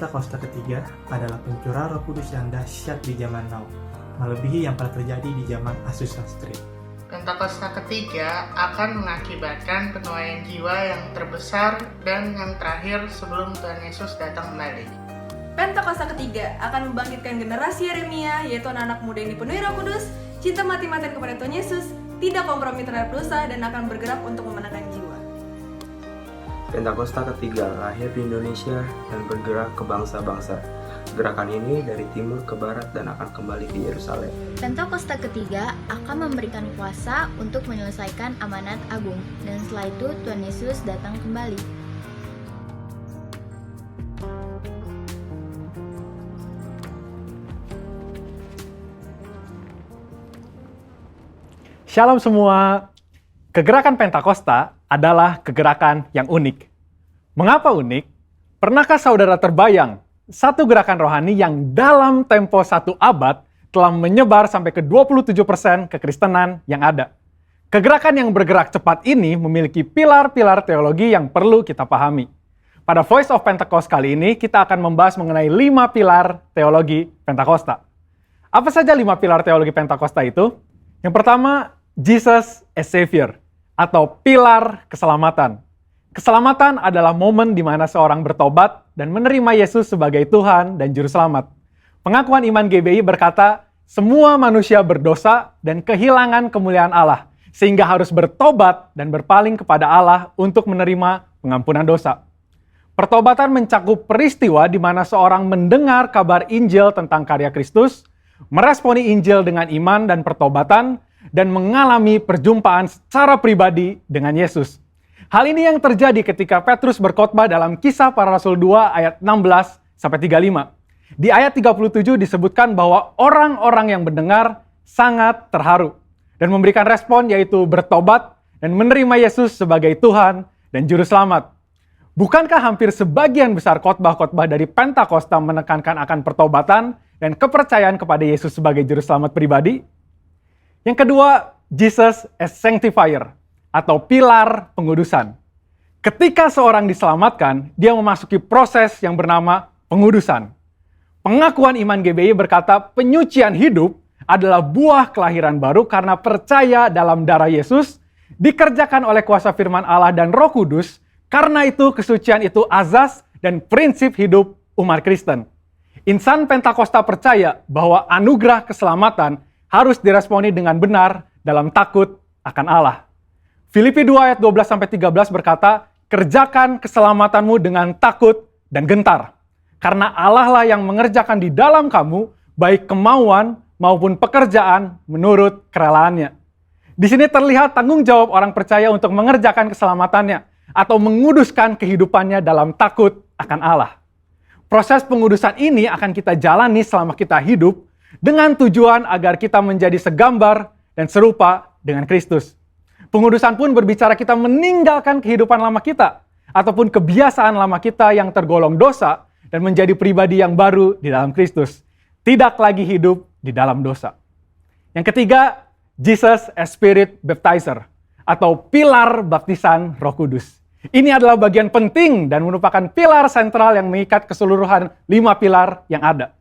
Pentakosta ketiga adalah pencurahan Roh Kudus yang dahsyat di zaman now, melebihi yang pernah terjadi di zaman Asusastri. Pentakosta ketiga akan mengakibatkan penuaian jiwa yang terbesar dan yang terakhir sebelum Tuhan Yesus datang kembali. Pentakosta ketiga akan membangkitkan generasi Yeremia, yaitu anak-anak muda yang dipenuhi Roh Kudus, cinta mati-matian kepada Tuhan Yesus, tidak kompromi terhadap dosa, dan akan bergerak untuk memenangkan jiwa. Pentakosta ketiga lahir di Indonesia dan bergerak ke bangsa-bangsa. Gerakan ini dari timur ke barat dan akan kembali ke Yerusalem. Pentakosta ketiga akan memberikan kuasa untuk menyelesaikan amanat agung, dan setelah itu Tuhan Yesus datang kembali. Shalom semua. Kegerakan Pentakosta adalah kegerakan yang unik. Mengapa unik? Pernahkah saudara terbayang satu gerakan rohani yang dalam tempo 1 abad telah menyebar sampai ke 27% kekristenan yang ada? Kegerakan yang bergerak cepat ini memiliki pilar-pilar teologi yang perlu kita pahami. Pada Voice of Pentecost kali ini, kita akan membahas mengenai 5 pilar teologi Pentakosta. Apa saja 5 pilar teologi Pentakosta itu? Yang pertama, Jesus as Savior, atau pilar keselamatan. Keselamatan adalah momen di mana seorang bertobat dan menerima Yesus sebagai Tuhan dan Juru Selamat. Pengakuan iman GBI berkata, semua manusia berdosa dan kehilangan kemuliaan Allah, sehingga harus bertobat dan berpaling kepada Allah untuk menerima pengampunan dosa. Pertobatan mencakup peristiwa di mana seorang mendengar kabar Injil tentang karya Kristus, meresponi Injil dengan iman dan pertobatan, dan mengalami perjumpaan secara pribadi dengan Yesus. Hal ini yang terjadi ketika Petrus berkhotbah dalam Kisah Para Rasul 2 ayat 16-35. Di ayat 37 disebutkan bahwa orang-orang yang mendengar sangat terharu dan memberikan respon yaitu bertobat dan menerima Yesus sebagai Tuhan dan Juru Selamat. Bukankah hampir sebagian besar khotbah-khotbah dari Pentakosta menekankan akan pertobatan dan kepercayaan kepada Yesus sebagai Juru Selamat pribadi? Yang kedua, Jesus as Sanctifier, atau pilar pengudusan. Ketika seorang diselamatkan, dia memasuki proses yang bernama pengudusan. Pengakuan iman GBI berkata penyucian hidup adalah buah kelahiran baru karena percaya dalam darah Yesus, dikerjakan oleh kuasa firman Allah dan Roh Kudus, karena itu kesucian itu azas dan prinsip hidup umat Kristen. Insan Pentakosta percaya bahwa anugerah keselamatan harus diresponi dengan benar dalam takut akan Allah. Filipi 2 ayat 12-13 berkata, kerjakan keselamatanmu dengan takut dan gentar. Karena Allah lah yang mengerjakan di dalam kamu, baik kemauan maupun pekerjaan menurut kerelaannya. Di sini terlihat tanggung jawab orang percaya untuk mengerjakan keselamatannya, atau menguduskan kehidupannya dalam takut akan Allah. Proses pengudusan ini akan kita jalani selama kita hidup, dengan tujuan agar kita menjadi segambar dan serupa dengan Kristus. Pengudusan pun berbicara kita meninggalkan kehidupan lama kita, ataupun kebiasaan lama kita yang tergolong dosa, dan menjadi pribadi yang baru di dalam Kristus. Tidak lagi hidup di dalam dosa. Yang ketiga, Jesus as Spirit Baptizer, atau pilar baptisan Roh Kudus. Ini adalah bagian penting dan merupakan pilar sentral yang mengikat keseluruhan 5 pilar yang ada.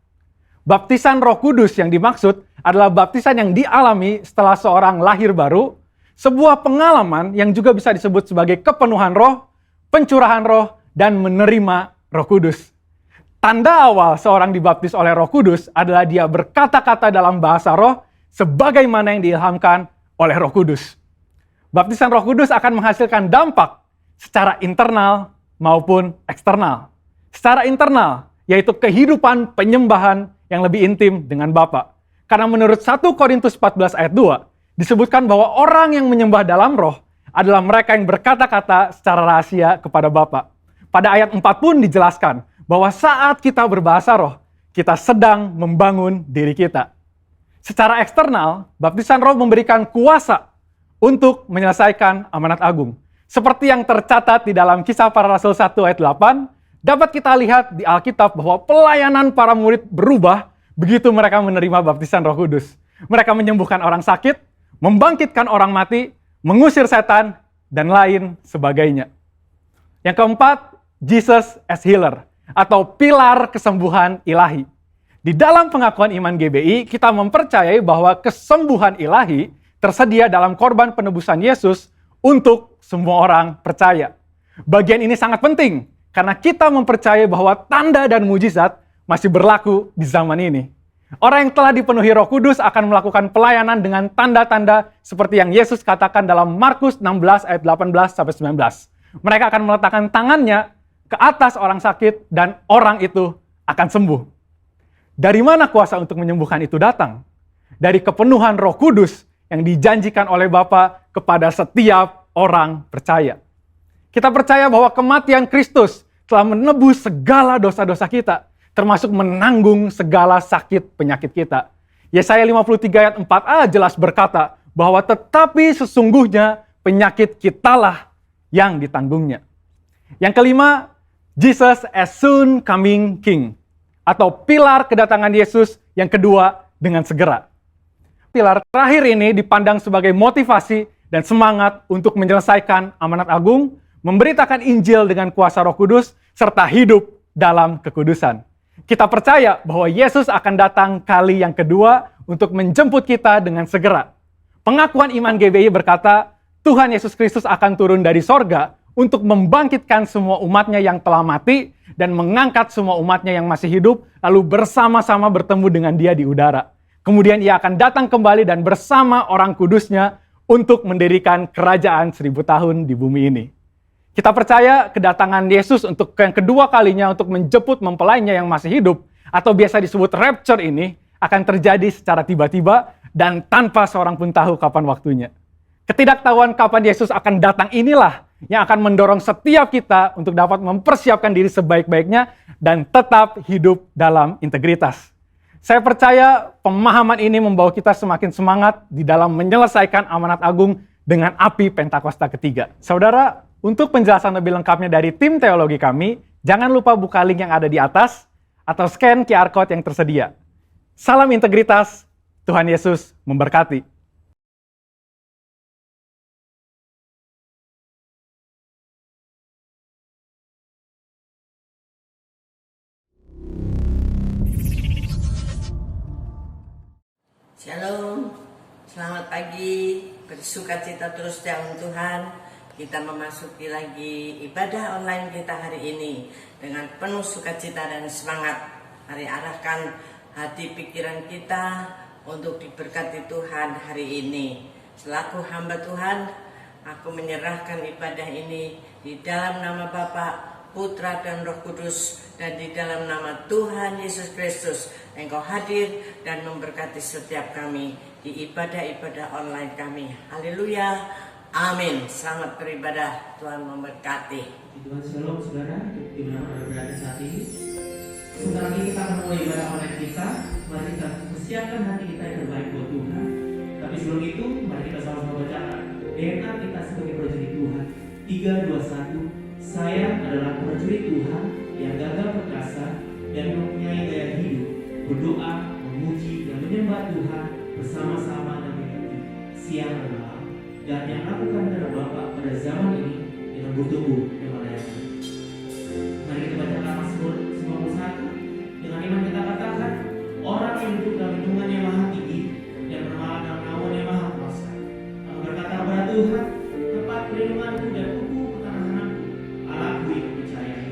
Baptisan Roh Kudus yang dimaksud adalah baptisan yang dialami setelah seorang lahir baru, sebuah pengalaman yang juga bisa disebut sebagai kepenuhan roh, pencurahan roh, dan menerima Roh Kudus. Tanda awal seorang dibaptis oleh Roh Kudus adalah dia berkata-kata dalam bahasa roh sebagaimana yang diilhamkan oleh Roh Kudus. Baptisan Roh Kudus akan menghasilkan dampak secara internal maupun eksternal. Secara internal, yaitu kehidupan penyembahan yang lebih intim dengan Bapa. Karena menurut 1 Korintus 14 ayat 2, disebutkan bahwa orang yang menyembah dalam roh adalah mereka yang berkata-kata secara rahasia kepada Bapa. Pada ayat 4 pun dijelaskan bahwa saat kita berbahasa roh, kita sedang membangun diri kita. Secara eksternal, baptisan roh memberikan kuasa untuk menyelesaikan amanat agung. Seperti yang tercatat di dalam Kisah Para Rasul 1 ayat 8, dapat kita lihat di Alkitab bahwa pelayanan para murid berubah begitu mereka menerima baptisan Roh Kudus. Mereka menyembuhkan orang sakit, membangkitkan orang mati, mengusir setan, dan lain sebagainya. Yang keempat, Jesus as Healer, atau pilar kesembuhan ilahi. Di dalam pengakuan iman GBI, kita mempercayai bahwa kesembuhan ilahi tersedia dalam korban penebusan Yesus untuk semua orang percaya. Bagian ini sangat penting, karena kita mempercayai bahwa tanda dan mujizat masih berlaku di zaman ini. Orang yang telah dipenuhi Roh Kudus akan melakukan pelayanan dengan tanda-tanda seperti yang Yesus katakan dalam Markus 16 ayat 18-19. Mereka akan meletakkan tangannya ke atas orang sakit dan orang itu akan sembuh. Dari mana kuasa untuk menyembuhkan itu datang? Dari kepenuhan Roh Kudus yang dijanjikan oleh Bapa kepada setiap orang percaya. Kita percaya bahwa kematian Kristus telah menebus segala dosa-dosa kita, termasuk menanggung segala sakit penyakit kita. Yesaya 53 ayat 4a jelas berkata bahwa tetapi sesungguhnya penyakit kitalah yang ditanggungnya. Yang kelima, Jesus as soon coming King, atau pilar kedatangan Yesus yang kedua dengan segera. Pilar terakhir ini dipandang sebagai motivasi dan semangat untuk menyelesaikan amanat agung, memberitakan Injil dengan kuasa Roh Kudus, serta hidup dalam kekudusan. Kita percaya bahwa Yesus akan datang kali yang kedua untuk menjemput kita dengan segera. Pengakuan iman GBI berkata, Tuhan Yesus Kristus akan turun dari sorga untuk membangkitkan semua umatnya yang telah mati dan mengangkat semua umatnya yang masih hidup, lalu bersama-sama bertemu dengan Dia di udara. Kemudian Ia akan datang kembali dan bersama orang kudusnya untuk mendirikan kerajaan 1000 tahun di bumi ini. Kita percaya kedatangan Yesus untuk yang kedua kalinya untuk menjemput mempelainya yang masih hidup, atau biasa disebut rapture ini, akan terjadi secara tiba-tiba dan tanpa seorang pun tahu kapan waktunya. Ketidaktahuan kapan Yesus akan datang inilah yang akan mendorong setiap kita untuk dapat mempersiapkan diri sebaik-baiknya dan tetap hidup dalam integritas. Saya percaya pemahaman ini membawa kita semakin semangat di dalam menyelesaikan amanat agung dengan api Pentakosta ketiga. Saudara, untuk penjelasan lebih lengkapnya dari tim teologi kami, jangan lupa buka link yang ada di atas atau scan QR Code yang tersedia. Salam integritas, Tuhan Yesus memberkati. Shalom, selamat pagi, bersukacita terus dalam Tuhan. Kita memasuki lagi ibadah online kita hari ini dengan penuh sukacita dan semangat. Mari arahkan hati pikiran kita untuk diberkati Tuhan hari ini. Selaku hamba Tuhan, aku menyerahkan ibadah ini di dalam nama Bapa, Putra dan Roh Kudus, dan di dalam nama Tuhan Yesus Kristus. Engkau hadir dan memberkati setiap kami di ibadah-ibadah online kami. Haleluya. Amin. Selamat beribadah. Tuhan memberkati. Tuhan shalom saudara, di mana Anda berada saat ini. Sebentar lagi kita akan mulai ibadah online kita. Mari kita persiapkan hati kita yang terbaik buat Tuhan. Tapi sebelum itu, mari kita sama-sama bacakan DNA kita sebagai prajurit Tuhan. 3, 2, 1. Saya adalah prajurit Tuhan yang gagah perkasa dan mempunyai gaya hidup, berdoa, memuji, dan menyembah Tuhan bersama-sama dan mengerti siang dan malam. Dan yang lakukan kepada Bapa pada zaman ini dengan bertumbuh dan melayani. Mari kita bacakan Mazmur 91. Dengan iman kita katakan, orang yang duduk dalam lindungan yang maha tinggi dan bermalam dalam naungan yang maha kuasa. Aku berkata kepada Tuhan, tempat perlindunganku dan kuku pertahananku, Allahku yang percayai.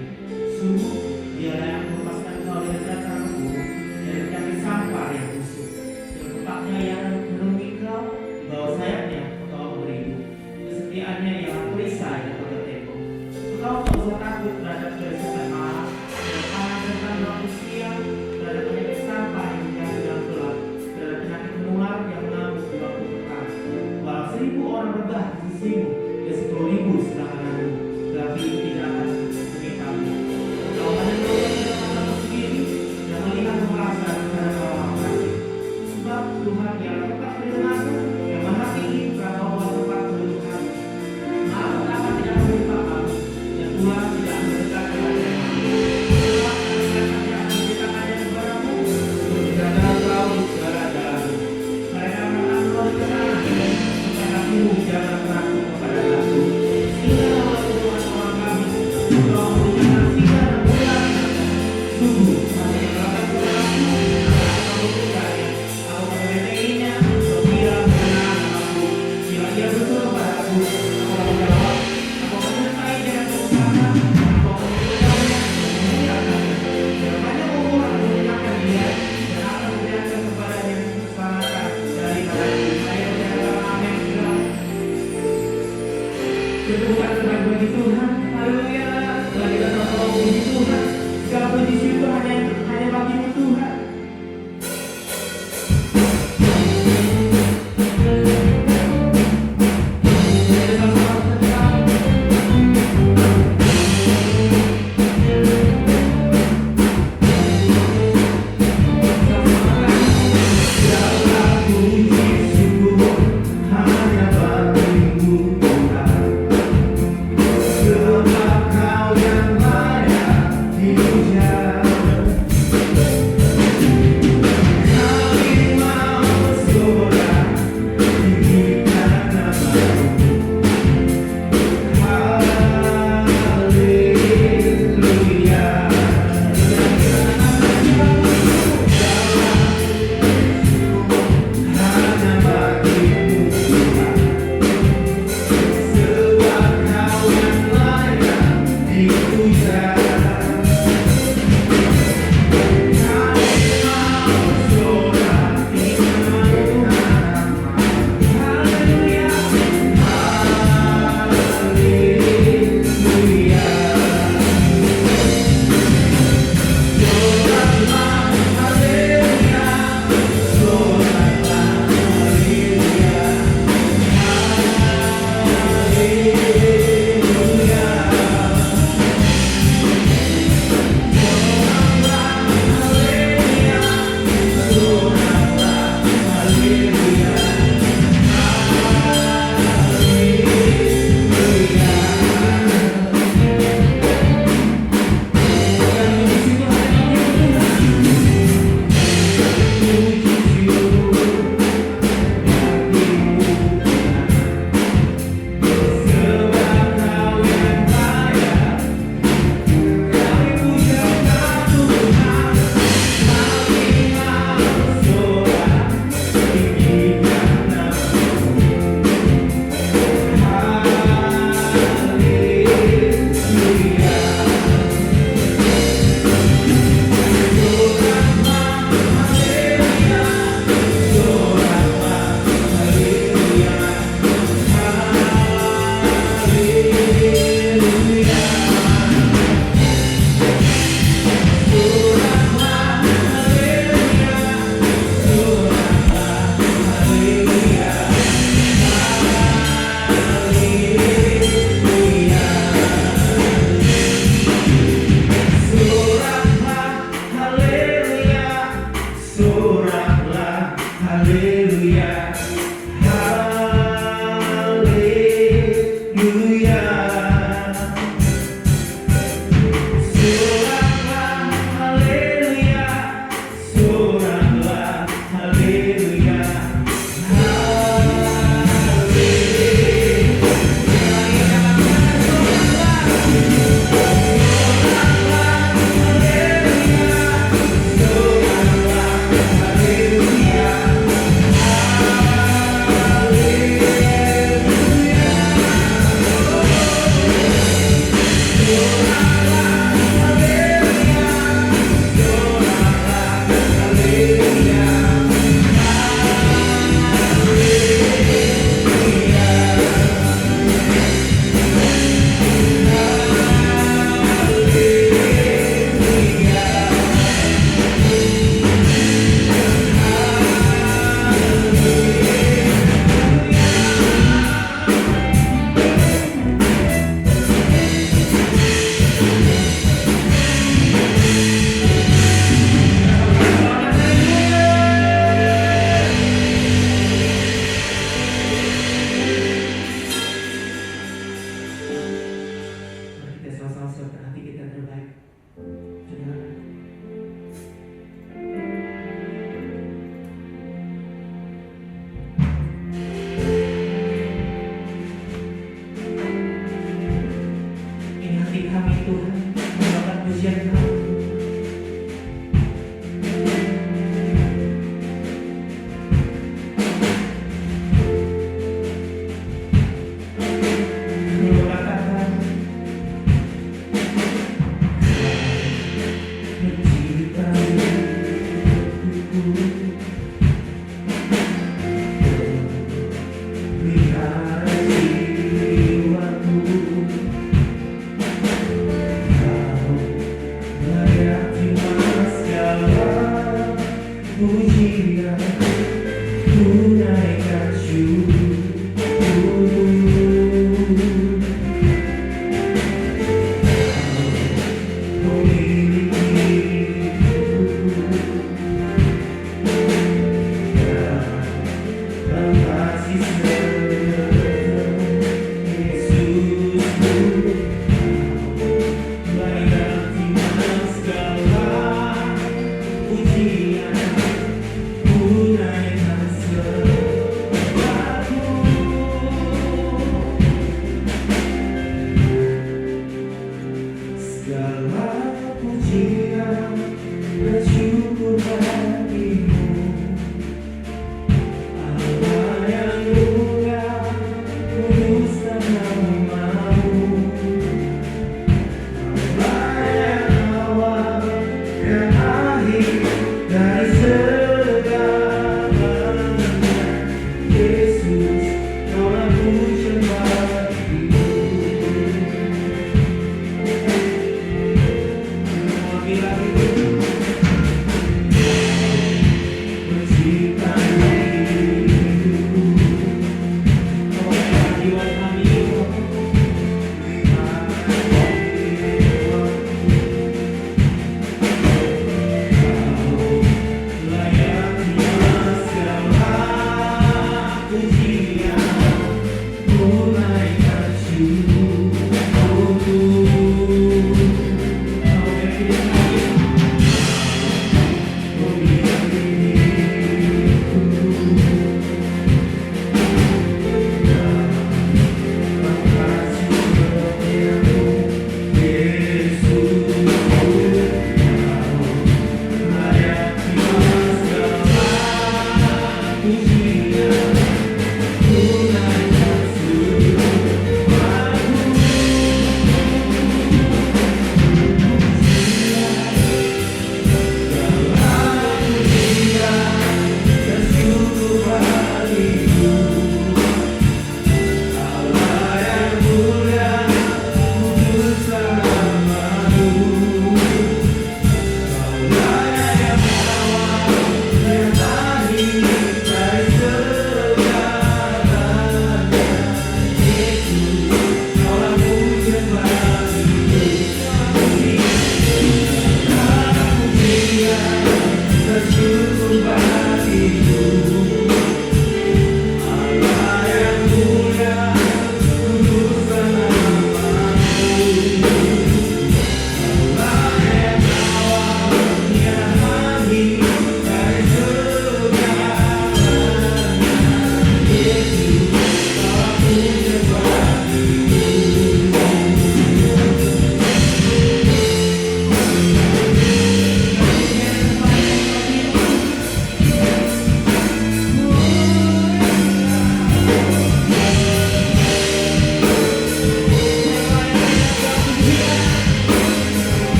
Sungguh Dialah yang melepaskan kau dari dasar buruk, dari penyakit sampar yang busuk. Dengan tempatnya yang menemui kau, di bawah sayapnya kesetiaannya ialah perisai dan pengeteko. Engkau tak usah takut terhadap kesesakan malam, dan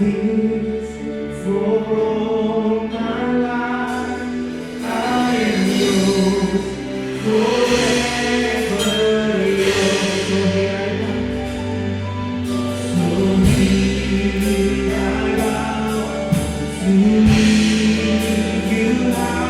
This for all my life, I am yours forever. Yours, so here I am. So here I bow to leave you high.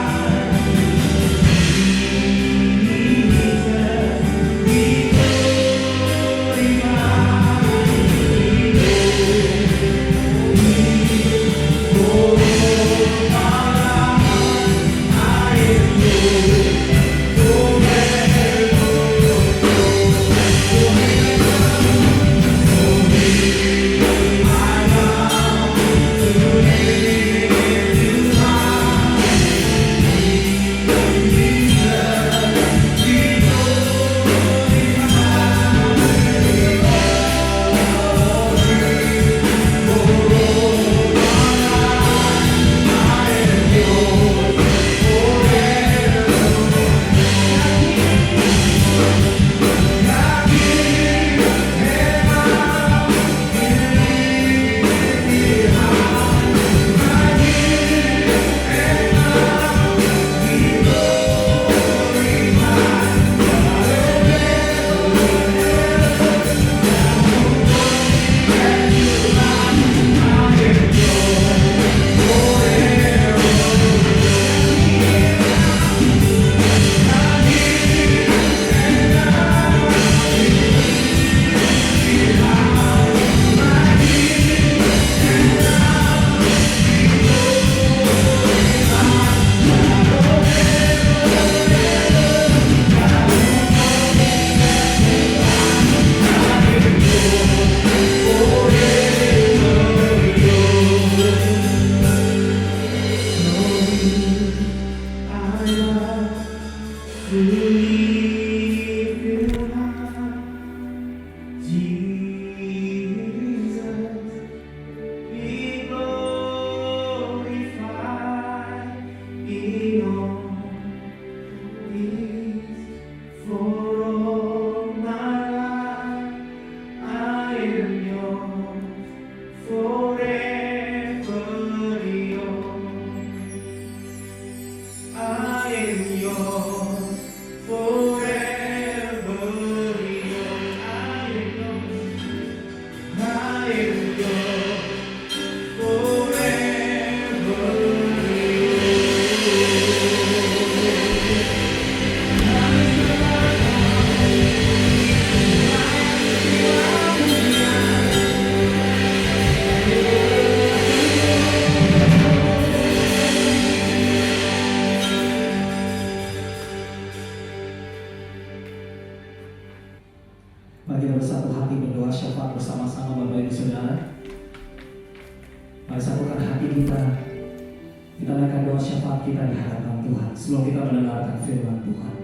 Jesus, be Mari kita bersatu hati berdoa syafaat bersama-sama Bapak Ibu Saudara. Mari satukan hati kita. Kita naikkan doa syafaat kita di hadapan Tuhan sebelum kita mendengarkan firman Tuhan.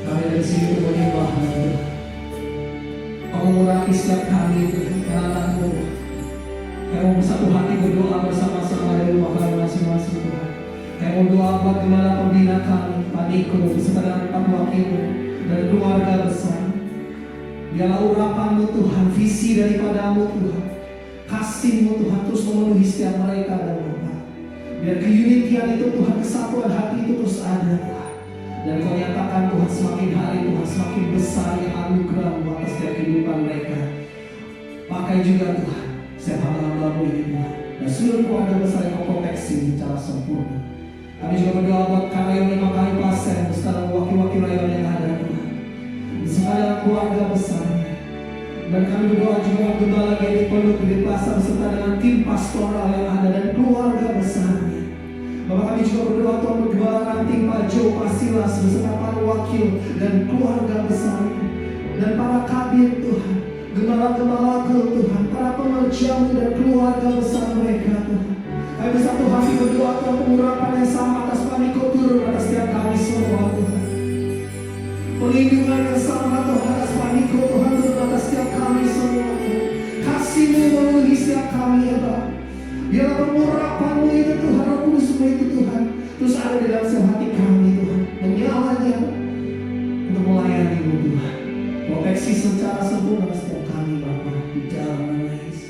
Kami dari sini untuk menyembah Tuhan. Mengurangi setiap kami anak-anakmu yang mau bersatu hati berdoa bersama-sama di rumah kami masing-masing Tuhan. Yang mau doa buat gembala pembina kami Pak Niko beserta dengan Pak Wakil dan keluarga besar. Biarlah urapanmu Tuhan, visi daripadamu Tuhan, kasihmu Tuhan terus memenuhi setiap mereka dan Bapak. Biar keunitian itu Tuhan, kesatuan hati itu terus ada Tuhan. Dan kau nyatakan Tuhan semakin hari Tuhan semakin besar yang anugerah-Mu atas setiap kehidupan mereka. Pakai juga Tuhan setiap hamba-hamba-Mu ini Tuhan, dan seluruh keluarga besar yang kau proteksi secara sempurna. Kami juga berdoa buat karyawan 5 kali pasien beserta wakil-wakil rayon yang ada Tuhan, beserta dengan keluarga besarnya. Dan kami berdoa juga buat gembala Gedi Pondok Gede Plaza beserta dengan tim pastoral yang ada dan keluarga besarnya. Bapak kami juga berdoa Tuhan bergembala ranting Pak Jo, Pak Silas beserta para wakil dan keluarga besarnya, dan para kabin Tuhan, gembala-gembala Tuhan, para pengerjamu dan keluarga besar mereka Tuhan. Kami bersatu hati berdoa Tuhan pengurapan yang sama atas Pak Niko turun atas setiap kami semua Tuhan. Perlindungan yang sama Tuhan atas Pak Niko Tuhan turun atas setiap kami semua Tuhan. Kasih-Mu memenuhi setiap kami ya Bapak. Biarlah pengurapan-Mu itu Tuhan, Roh Kudus-Mu itu Tuhan, terus ada di dalam setiap hati kami Tuhan, menyalanya untuk melayani-Mu Tuhan. Proteksi secara sempurna setiap kami Bapa di dalam nama Yesus.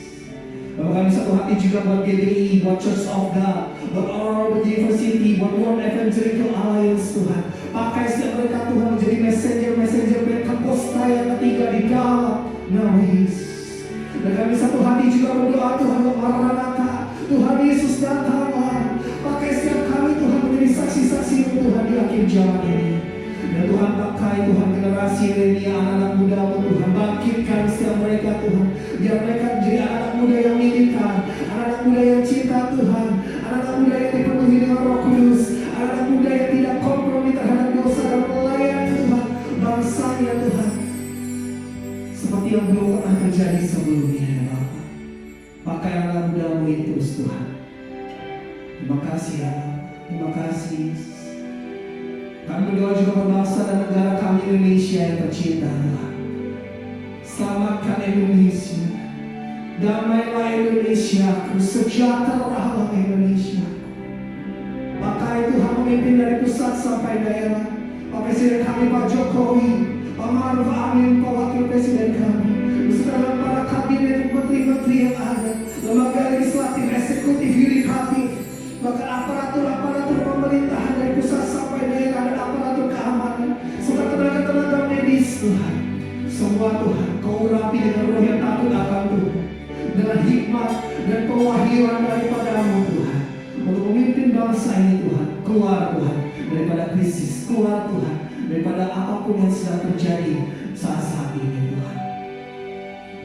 Bapak kami satu hati juga buat GBI, buat Church of God, buat orang-orang University, buat World Evangelical Alliance Tuhan. Pakai setiap mereka Tuhan menjadi messenger Pentakosta yang ketiga di dalam nama Yesus. Dan kami satu hati juga berdoa Tuhan untuk Maranatha, Tuhan Yesus datanglah. Pakai setiap kami Tuhan menjadi saksi-saksi Tuhan di akhir zaman ini. Dan Tuhan pakai Tuhan generasi ini anak-anak muda Tuhan, bangkitkan setiap mereka Tuhan. Biar mereka menjadi anak muda yang militan, anak muda yang cinta Tuhan, anak muda yang dipenuhi dengan Roh Kudus, anak muda yang tidak kompromi terhadap dosa dan melayani Tuhan bangsanya Tuhan, seperti yang belum pernah terjadi sebelumnya ya Bapa. Pakai anak muda-Mu itu terus Tuhan. Terima kasih ya, terima kasih. Kami berdoa juga buat bangsa dan negara kami Indonesia yang tercinta Tuhan. Selamatkan Indonesia, damailah Indonesia, sejahteralah Indonesia. Pakai Tuhan memimpin dari pusat sampai daerah. Pak Presiden kami Pak Jokowi, Pak Maruf Amin, Pak Wakil Presiden kami, beserta para kabinet menteri-menteri yang ada, lembaga legislatif, eksekutif, yudikatif, bahkan aparatur-aparatur pemerintahan dari pusat sampai daerah, dan aparatur keamanan, serta tenaga-tenaga medis Tuhan. Semua Tuhan, Kau urapi dengan roh yang takut akan Tuhan, dengan hikmat dan pewahyuan daripada-Mu Tuhan, untuk memimpin bangsa ini Tuhan, keluar Tuhan daripada krisis, keluar Tuhan daripada apapun yang sedang terjadi saat ini Tuhan.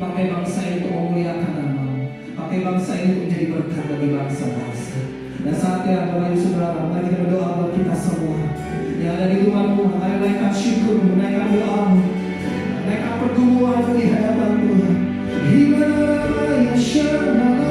Pakai bangsa ini untuk memuliakan nama-Mu, pakai bangsa ini untuk menjadi berkat bagi bangsa-bangsa. Dan saatnya Bapak Ibu Saudara, mari kita berdoa buat kita semua yang ada di rumah-Mu. Ayo naikkan syukur, naikkan doa-Mu, naikkan pergumulan di hadapan Tuhan. Himaya syaranamu,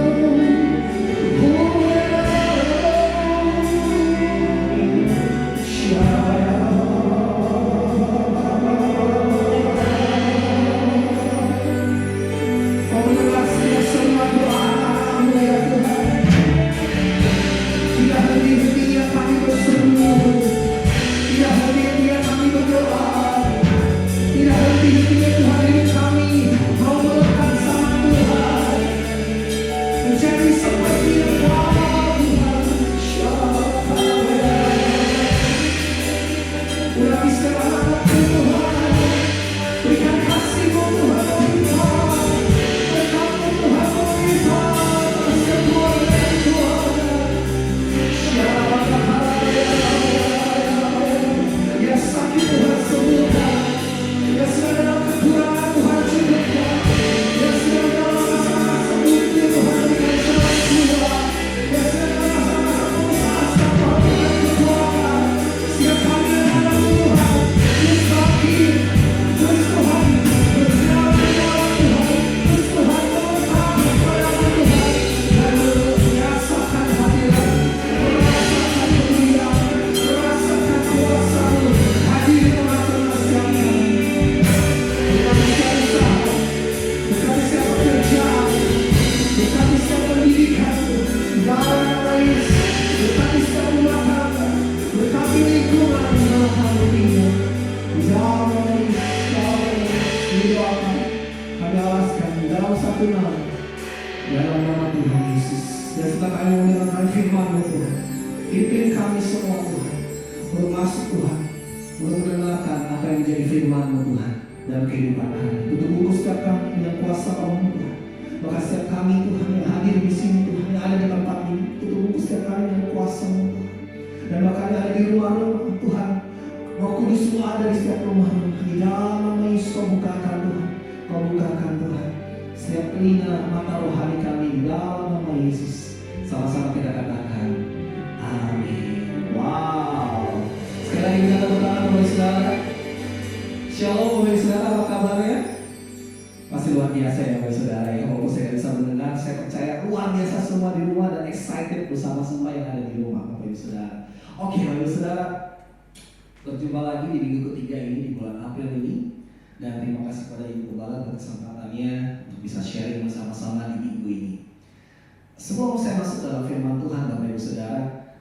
Sebelum saya masuk dalam firman Tuhan, Bapak Ibu Saudara,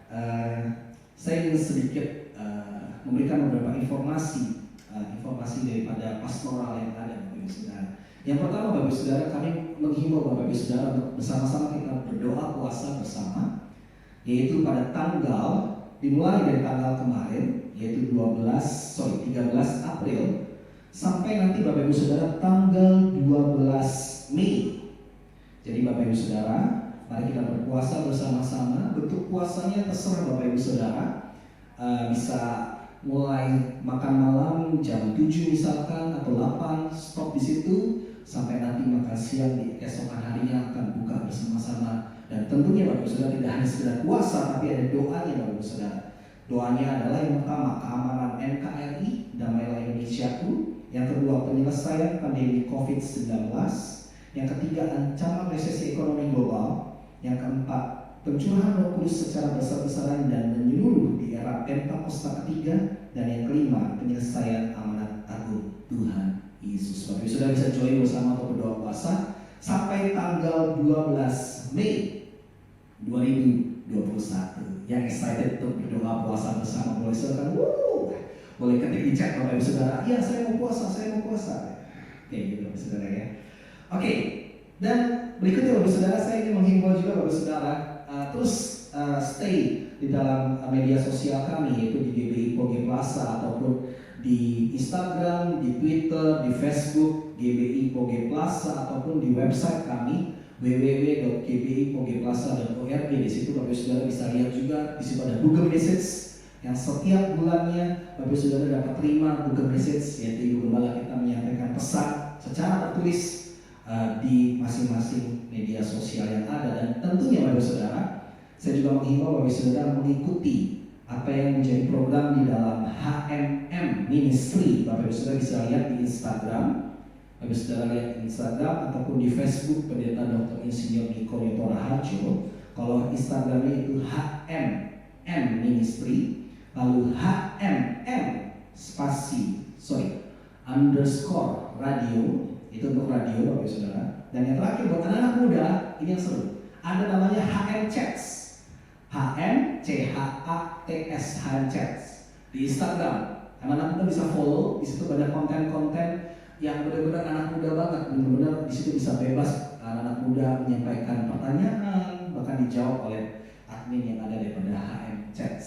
saya ingin sedikit memberikan beberapa informasi daripada pastoral yang ada, Bapak Ibu Saudara. Yang pertama, Bapak Ibu Saudara, kami menghimbau Bapak Ibu Saudara untuk bersama-sama kita berdoa puasa bersama, yaitu pada dimulai dari tanggal kemarin, yaitu 13 April sampai nanti Bapak Ibu Saudara tanggal 12 Mei. Jadi Bapak Ibu Saudara, mari kita berpuasa bersama-sama. Bentuk puasanya terserah Bapak Ibu Saudara. Bisa mulai makan malam jam 7 misalkan atau 8, stop di situ sampai nanti makan siang di keesokan harinya akan buka bersama-sama. Dan tentunya Bapak Ibu Saudara tidak hanya sekedar puasa, tapi ada doanya Bapak Ibu Saudara. Doanya adalah yang pertama keamanan NKRI, damailah Indonesiaku. Yang kedua penyelesaian pandemi COVID-19. Yang ketiga ancaman resesi ekonomi global. Yang keempat pencurahan Roh Kudus secara besar-besaran dan menyeluruh di era Pentakosta ketiga. Dan yang kelima penyelesaian amanat agung Tuhan Yesus. Bapak Ibu Saudara bisa join bersama untuk berdoa puasa sampai tanggal 12 Mei 2021. Yang excited untuk berdoa puasa bersama boleh silakan. Boleh ketik di chat Bapak Ibu Saudara. Iya, saya mau puasa. Oke, gitu Bapak Saudara ya. Oke, dan berikutnya Bapak Saudara, saya ingin menghimbau juga Bapak Saudara terus stay di dalam media sosial kami, yaitu di GBI Poge Plaza ataupun di Instagram, di Twitter, di Facebook GBI Poge Plaza ataupun di website kami www.gbipogeplaza.org. Di situ Bapak Saudara bisa lihat juga, di situ ada Google Message yang setiap bulannya Bapak Saudara dapat terima Google Message, yaitu Ibu Gembala kita menyampaikan pesan secara tertulis di masing-masing media sosial yang ada. Dan tentunya Bapak Saudara, saya juga menghimbau Bapak Saudara mengikuti apa yang menjadi program di dalam HMM Ministry. Bapak Saudara bisa lihat di Instagram, Bapak Saudara lihat di Instagram ataupun di Facebook Pendeta Dr. Insinyur Niko Yoto Raharjo. Kalau Instagramnya itu HMM Ministry, lalu _radio, itu untuk radio Bapak Saudara. Dan yang terakhir buat anak-anak muda, ini yang seru, ada namanya HM Chats, HM Chats di Instagram. Anak-anak muda bisa follow, di situ banyak konten-konten yang benar-benar anak muda banget, benar-benar di situ bisa bebas anak-anak muda menyampaikan pertanyaan, bahkan dijawab oleh admin yang ada daripada HM Chats.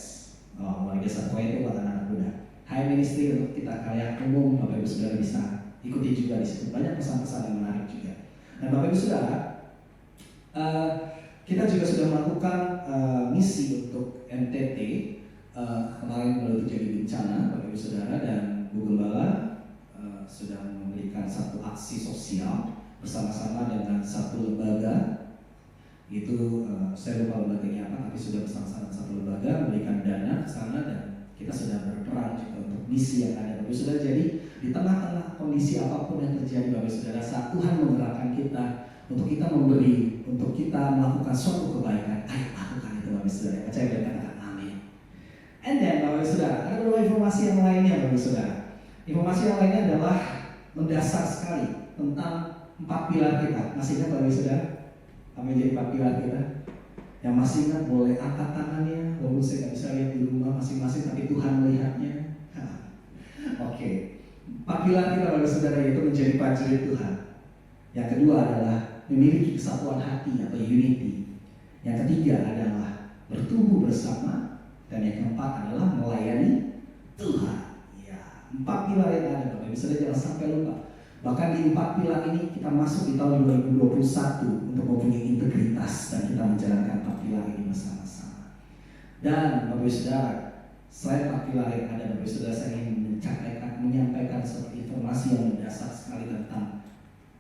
Luar biasa, itu buat anak-anak muda. HM Ministry untuk kita kayak umum, Bapak Ibu Saudara bisa ikuti juga di situ. Banyak pesan-pesan yang menarik juga. Dan Bapak Ibu Saudara, kita juga sudah melakukan misi untuk NTT. Kemarin baru terjadi bencana, Bapak Ibu Saudara, dan Bu Gembala sudah memberikan satu aksi sosial bersama-sama dengan satu lembaga. Itu saya lupa lembaganya apa, tapi sudah bersama-sama satu lembaga memberikan dana ke sana, dan kita sudah berperan juga untuk misi yang ada, Bapak Saudara. Jadi di tengah-tengah kondisi apapun yang terjadi, Bapak Saudara, saat Tuhan menggerakkan kita untuk kita memberi, untuk kita melakukan suatu kebaikan, ayo lakukan itu Bapak Saudara. Percaya dan katakan amin. And then Bapak Saudara, ada beberapa informasi yang lainnya Bapak Saudara. Informasi yang lainnya adalah mendasar sekali tentang 4 pilar kita. Masih ingat Bapak Saudara? Apa yang jadi 4 pilar kita? Yang masih ingat boleh angkat tangannya, walaupun saya nggak bisa lihat di rumah masing-masing, tapi Tuhan melihatnya. Oke. 4 pilar kita Bapak Saudara, yaitu menjadi prajurit Tuhan. Yang kedua adalah memiliki kesatuan hati atau unity. Yang ketiga adalah bertumbuh bersama. Dan yang keempat adalah melayani Tuhan. Ya, 4 pilar yang ada Bapak Ibu Saudara, jangan sampai lupa. Bahkan di 4 pilar ini kita masuk di tahun 2021 untuk mempunyai integritas, dan kita menjalankan 4 pilar ini bersama-sama. Dan Bapak Ibu Saudara, selain 4 pilar yang ada Bapak Ibu Saudara, saya ingin menyampaikan seperti informasi yang mendasar sekali tentang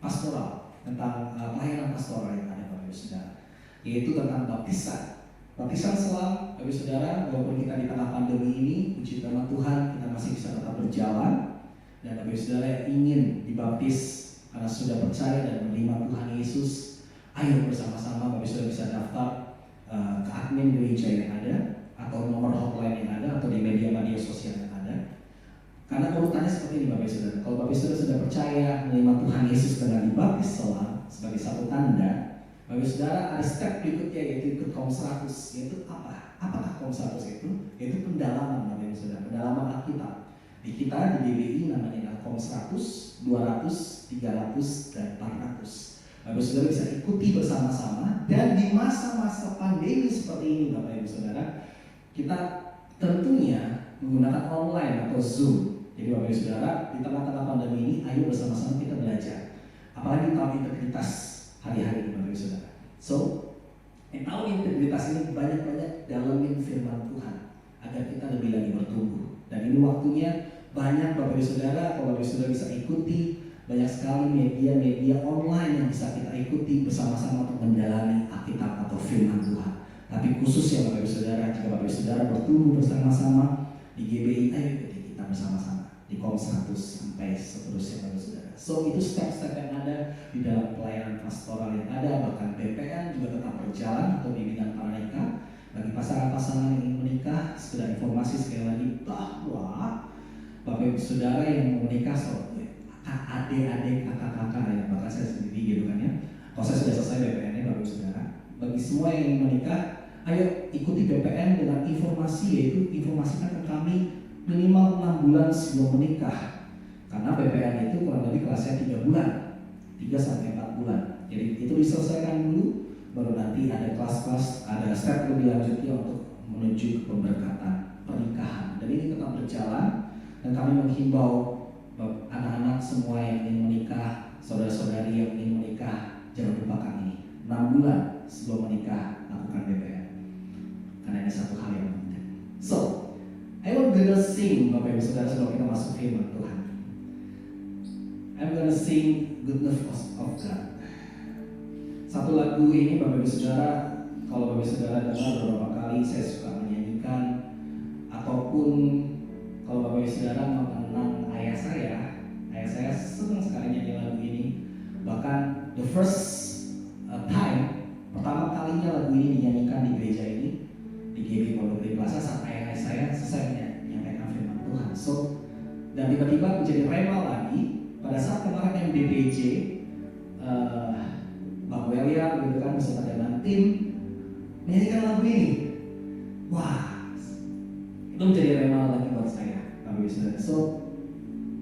pastoral, tentang pelayanan pastoral yang ada Bapak Ibu Saudara, yaitu tentang baptisan. Baptisan selam Bapak Ibu Saudara, walaupun kita di tengah pandemi ini, puji nama Tuhan kita masih bisa tetap berjalan. Dan Bapak Ibu Saudara yang ingin dibaptis karena sudah percaya dan menerima Tuhan Yesus, ayo bersama-sama Bapak Ibu Saudara bisa daftar ke admin gereja yang ada, atau nomor hotline yang ada, atau di media-media sosial yang ada. Karena urutannya seperti ini Bapak Ibu Saudara. Kalau Bapak Ibu Saudara sudah percaya menerima Tuhan Yesus dengan dibaptis selam sebagai satu tanda, Bapak Bapak Saudara, ada step berikutnya yaitu ikut KOM 100. Yaitu apa? Apakah KOM 100 itu? Yaitu pendalaman Bapak Saudara, pendalaman Alkitab. Di kita di GBI namanya KOM 100, 200, 300, dan 400. Bapak Saudara bisa ikuti bersama-sama, dan di masa-masa pandemi seperti ini Bapak Ibu Saudara, kita tentunya menggunakan online atau Zoom. Jadi Bapak Ibu Saudara, di tengah-tengah pandemi ini, ayo bersama-sama kita belajar. Apalagi tahun integritas hari-hari ini Bapak Ibu Saudara. So, tahun integritas ini banyak-banyak dalamin firman Tuhan agar kita lebih lagi bertumbuh. Dan ini waktunya banyak Bapak Ibu Saudara, kalau Bapak Ibu Saudara bisa ikuti, banyak sekali media-media online yang bisa kita ikuti bersama-sama untuk mendalami Alkitab atau firman Tuhan. Tapi khususnya Bapak Ibu Saudara, jika Bapak Ibu Saudara bertumbuh bersama-sama di GBI, ayo ikuti kita bersama-sama di KOM 100 sampai seterusnya Bapak Ibu Saudara. So itu step-step yang ada di dalam pelayanan pastoral yang ada, bahkan BPN juga tetap berjalan atau bimbingan pranikah bagi pasangan-pasangan yang ingin menikah. Sekedar informasi sekali lagi bahwa Bapak Ibu Saudara yang mau menikah, adik-adik, kakak-kakak ya, bahkan saya sendiri gitu kan ya. Kalau saya sudah selesai BPN-nya Bapak Ibu Saudara, bagi semua yang ingin menikah, ayo ikuti BPN dengan informasi, yaitu informasikan ke kami minimal 6 bulan sebelum menikah. Karena BPN itu kurang lebih kelasnya 3 bulan, 3 sampai 4 bulan. Jadi itu diselesaikan dulu, baru nanti ada kelas-kelas, ada step lebih lanjutnya untuk menuju pemberkatan pernikahan. Dan ini tetap berjalan, dan kami menghimbau anak-anak semua yang ingin menikah, saudara-saudari yang ingin menikah, jangan lupakan ini. 6 bulan sebelum menikah lakukan BPN, karena ini satu hal yang penting. So, I want to sing Bapak Ibu Saudara sebelum kita masuk firman Tuhan. I'm gonna sing Goodness of God. Satu lagu ini Bapak Ibu Saudara, kalau Bapak Ibu Saudara dengar beberapa kali saya suka menyanyikan, ataupun kalau Bapak Ibu Saudara mengenang ayah saya senang sekali nyanyi lagu ini. Bahkan the first time, pertama kalinya lagu ini dinyanyikan di gereja ini, di GBI Pondok Gede Plaza, saat ayah saya selesai menyampaikan firman Tuhan. So, dan tiba-tiba menjadi rema lagi pada saat kemarin MDPJ, Bang Welia gitu kan beserta dengan tim menyanyikan lagu ini. Wah, itu menjadi rema lagi buat saya, Bapak Ibu Saudara. So,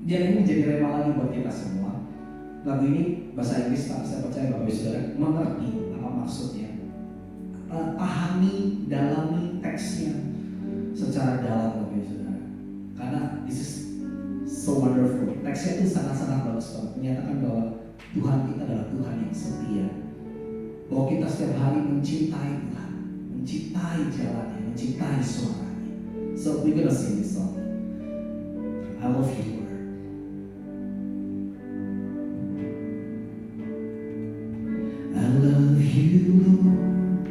dia ini menjadi rema lagi buat kita semua. Lagu ini bahasa Inggris, tapi saya percaya Bapak Ibu Saudara mengerti apa maksudnya. Pahami, dalami teksnya secara dalam Bapak Ibu Saudara. Karena this is so wonderful. Teksnya itu sangat-sangat bagus banget, menyatakan bahwa Tuhan kita adalah Tuhan yang setia. Bahwa kita setiap hari mencintai Tuhan, mencintai jalannya, mencintai suaranya. So we're gonna sing this song. I love you, Lord. I love you, Lord,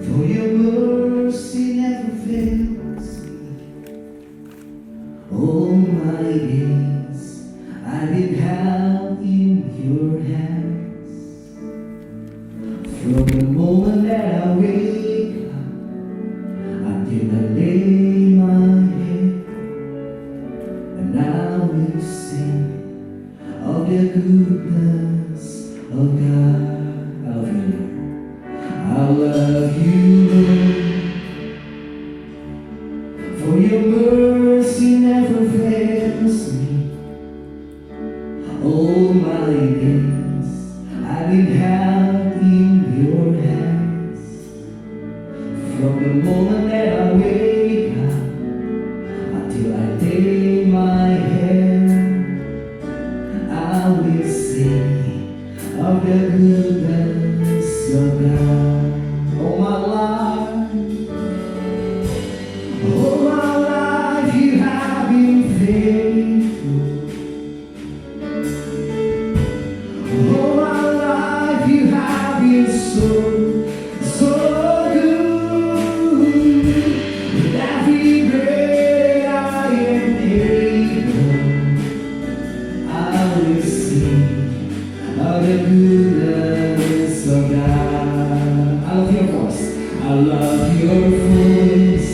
for your mercy never fails me. All my days I've been held in your hands. From the moment that I wake up until I lay my head, and I will sing of the goodness of God. I love you, Lord. I love you, Lord, for your mercy never fails me. All my days I've been held in your hands. From the moment that I wake up until I lay my head, I will sing of the goodness of God. All my life you have been faithful. All my life you have been so good. With every breath I am able, I will sing of the goodness of God. I love your voice. I love your voice.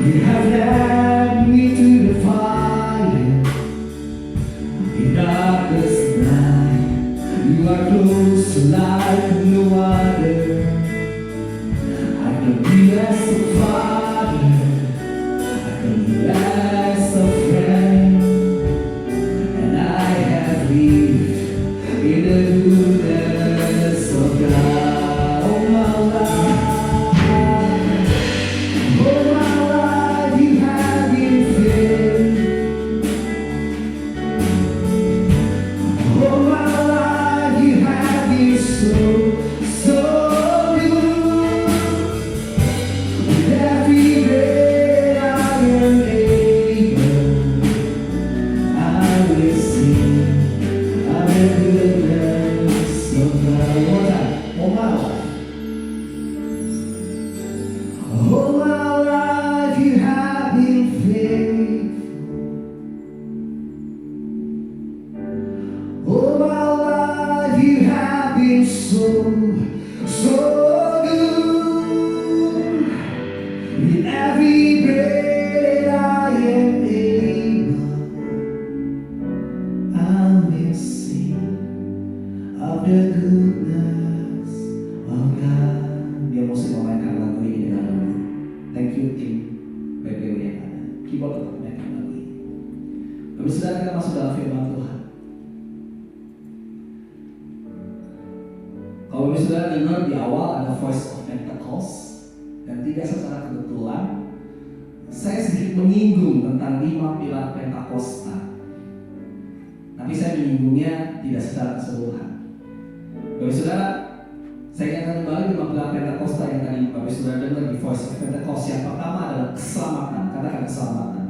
You have led me to the fire in darkest night. goodness of God. One more time. All my life. All my life you have been faithful. All my life you have been so good. With every breath I am able, I will sing of the goodness of God. Dia mesti memainkan lagu ini dengan lagu. Thank you tim PPW yang ada. Keyboard tetap memainkan lagu ini. Lalu saudara, kita masuk dalam firman Tuhan. Kalau saudara dengar di awal ada Voice of Pentecost, dan tidak secara kebetulan saya sedikit menyinggung tentang 5 pilar Pentakosta. Tapi saya menyinggungnya tidak secara keseluruhan. Bapak saudara, saya ingatkan kembali 5 pilar Pentakosta yang tadi Bapak saudara dengar di Voice of Pentecost. Yang pertama adalah keselamatan, katakan keselamatan.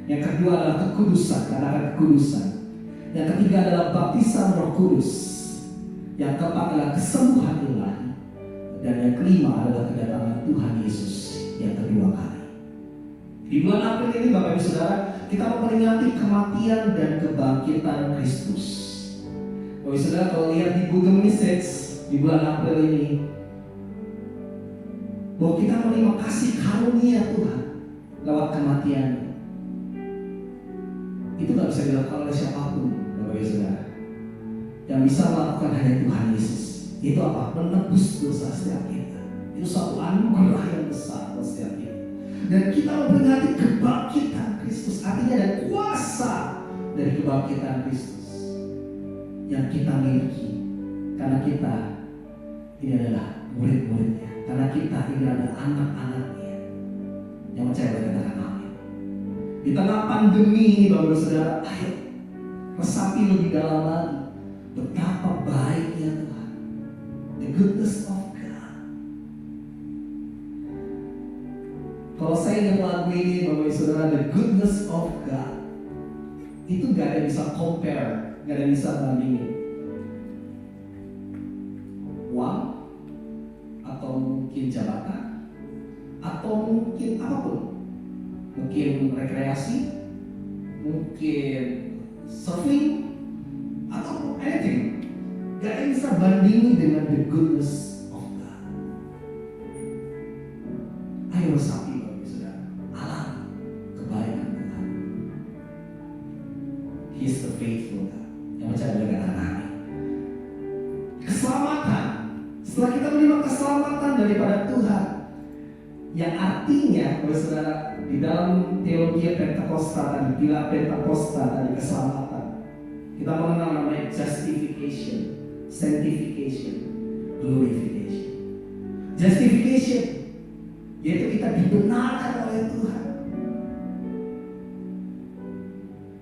Yang kedua adalah kekudusan, katakan kekudusan. Yang ketiga adalah baptisan Roh Kudus. Yang keempat adalah kesembuhan ilahi. Dan yang kelima adalah kedatangan Tuhan Yesus yang kedua kali. Di bulan April ini Bapak Ibu Saudara, kita memperingati kematian dan kebangkitan Kristus. Bapak Ibu Saudara, kalau lihat di Google Message di bulan April ini, bahwa kita menerima kasih karunia Tuhan lewat kematiannya. Itu gak bisa dilakukan oleh siapapun, Bapak Ibu Saudara. Yang bisa melakukan hanya Tuhan Yesus. Itu apa? Menebus dosa setiap kita. Itu suatu anugerah yang besar buat setiap kita. Dan kita memperingati kebangkitan Kristus. Artinya ada kuasa dari kebangkitan Kristus yang kita miliki. Karena kita ini adalah murid-muridnya. Karena kita ini adalah anak-anaknya. Yang percaya boleh katakan amin. Di tengah pandemi ini Bapak Saudara, ayo resapi lebih dalam lagi betapa baiknya Tuhan. The goodness of God. Kalau saya ingat lagu ini Bapak Ibu Saudara, the goodness of God, itu gak ada bisa compare, gak ada bisa bandingin. Uang, atau mungkin jabatan, atau mungkin apapun. Mungkin rekreasi, mungkin surfing, atau anything. Gak ada yang bisa bandingin dengan the goodness of God. Ayo resapi Bapak Ibu Saudara, alami kebaikan Tuhan. He is the faithful God. Yang percaya boleh katakan amin. Keselamatan. Setelah kita menerima keselamatan daripada Tuhan, yang artinya Bapak Saudara, di dalam teologi Pentakosta tadi, pilar Pentakosta tadi, keselamatan, kita mengenal namanya justification, sanctification, glorification. Justification yaitu kita dibenarkan oleh Tuhan.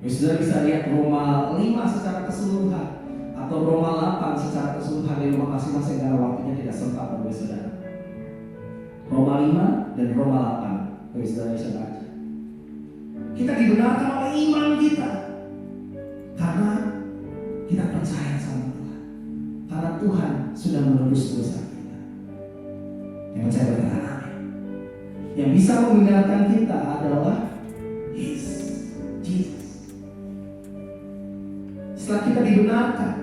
Saudara bisa lihat Roma 5 secara keseluruhan atau Roma 8 secara keseluruhan di rumah masing-masing karena waktunya tidak sempat Bapak Saudara. Roma 5 dan Roma 8 Bapak Saudara bisa baca. Kita dibenarkan oleh iman kita karena kita percaya sama Tuhan. Karena Tuhan sudah menebus dosa kita. Yang percaya berkata amin. Yang bisa membenarkan kita adalah Jesus. Setelah kita dibenarkan,